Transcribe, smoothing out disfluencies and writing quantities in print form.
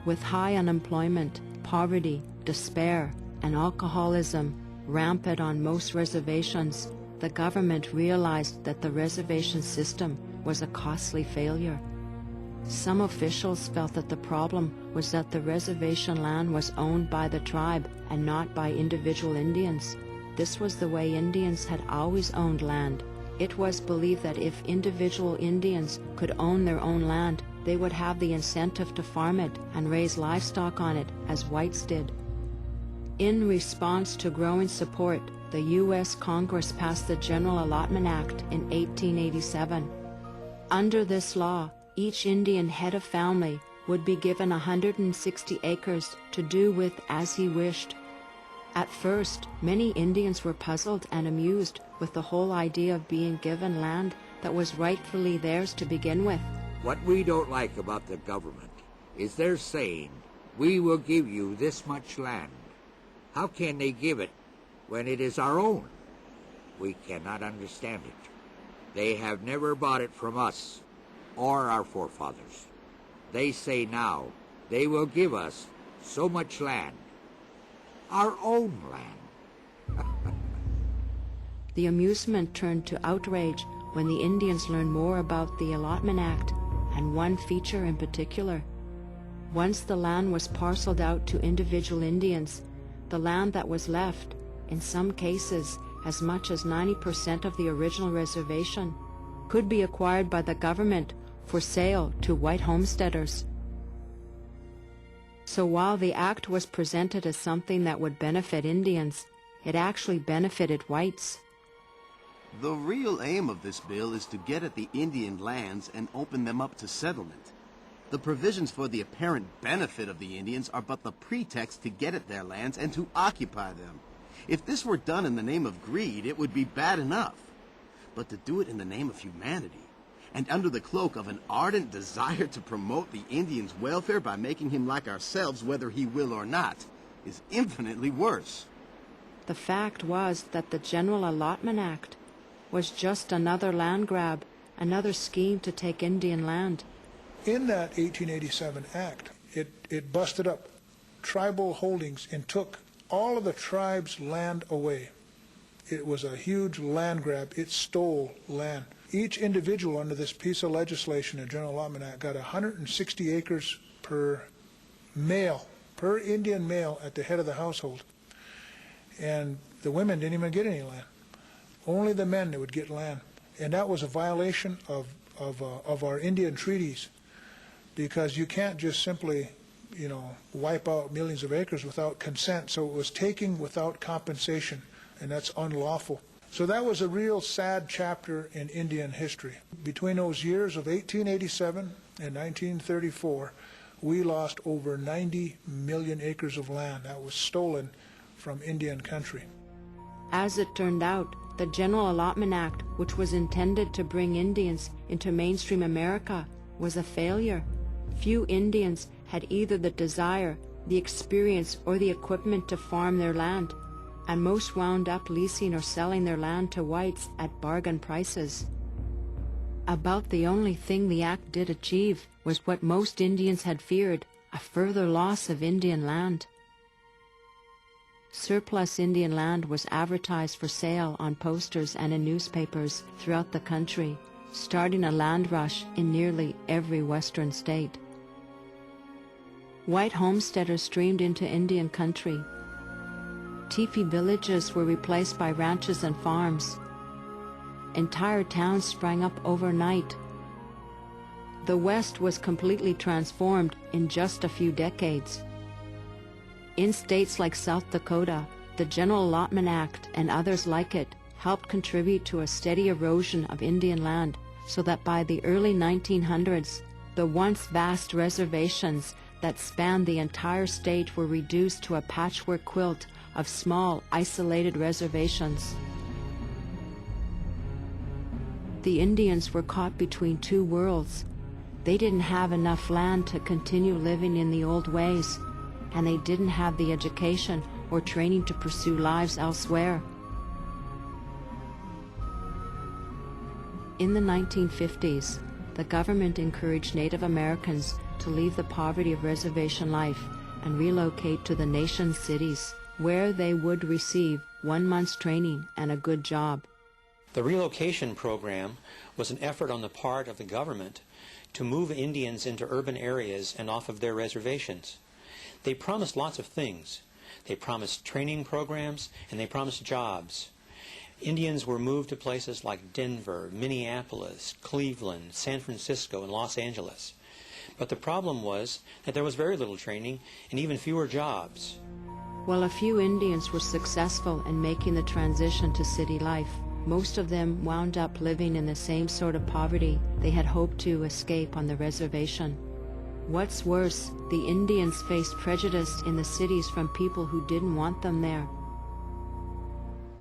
With high unemployment, poverty, despair, and alcoholism rampant on most reservations, the government realized that the reservation system was a costly failure. Some officials felt that the problem was that the reservation land was owned by the tribe and not by individual Indians. This was the way Indians had always owned land. It was believed that if individual Indians could own their own land, they would have the incentive to farm it and raise livestock on it, as whites did. In response to growing support, the U.S. Congress passed the General Allotment Act in 1887. Under this law, each Indian head of family would be given 160 acres to do with as he wished. At first, many Indians were puzzled and amused with the whole idea of being given land that was rightfully theirs to begin with. What we don't like about the government is their saying, "We will give you this much land." How can they give it when it is our own? We cannot understand it. They have never bought it from us or our forefathers. They say now they will give us so much land, our own land. The amusement turned to outrage when the Indians learned more about the Allotment Act, and one feature in particular. Once the land was parceled out to individual Indians, the land that was left, in some cases as much as 90% of the original reservation, could be acquired by the government for sale to white homesteaders. So while the act was presented as something that would benefit Indians, it actually benefited whites. The real aim of this bill is to get at the Indian lands and open them up to settlement. The provisions for the apparent benefit of the Indians are but the pretext to get at their lands and to occupy them. If this were done in the name of greed, it would be bad enough. But to do it in the name of humanity, and under the cloak of an ardent desire to promote the Indian's welfare by making him like ourselves whether he will or not, is infinitely worse. The fact was that the General Allotment Act was just another land grab, another scheme to take Indian land. In that 1887 Act, it busted up tribal holdings and took all of the tribe's land away. It was a huge land grab. It stole land. Each individual under this piece of legislation, the General Allotment Act, got 160 acres per male, per Indian male at the head of the household. And the women didn't even get any land. Only the men that would get land. And that was a violation of our Indian treaties, because you can't just simply, wipe out millions of acres without consent. So it was taking without compensation, and that's unlawful. So that was a real sad chapter in Indian history. Between those years of 1887 and 1934, we lost over 90 million acres of land that was stolen from Indian country. As it turned out, the General Allotment Act, which was intended to bring Indians into mainstream America, was a failure. Few Indians had either the desire, the experience, or the equipment to farm their land, and most wound up leasing or selling their land to whites at bargain prices. About the only thing the act did achieve was what most Indians had feared, a further loss of Indian land. Surplus Indian land was advertised for sale on posters and in newspapers throughout the country, starting a land rush in nearly every western state. White homesteaders streamed into Indian country. Teepee villages were replaced by ranches and farms. Entire towns sprang up overnight. The West was completely transformed in just a few decades. In states like South Dakota, the General Allotment Act and others like it helped contribute to a steady erosion of Indian land, so that by the early 1900s, the once vast reservations that spanned the entire state were reduced to a patchwork quilt of small, isolated reservations. The Indians were caught between two worlds. They didn't have enough land to continue living in the old ways, and they didn't have the education or training to pursue lives elsewhere. In the 1950s, the government encouraged Native Americans to leave the poverty of reservation life and relocate to the nation's cities, where they would receive 1 month's training and a good job. The relocation program was an effort on the part of the government to move Indians into urban areas and off of their reservations. They promised lots of things. They promised training programs and they promised jobs. Indians were moved to places like Denver, Minneapolis, Cleveland, San Francisco, and Los Angeles. But the problem was that there was very little training and even fewer jobs. While a few Indians were successful in making the transition to city life, most of them wound up living in the same sort of poverty they had hoped to escape on the reservation. What's worse, the Indians faced prejudice in the cities from people who didn't want them there.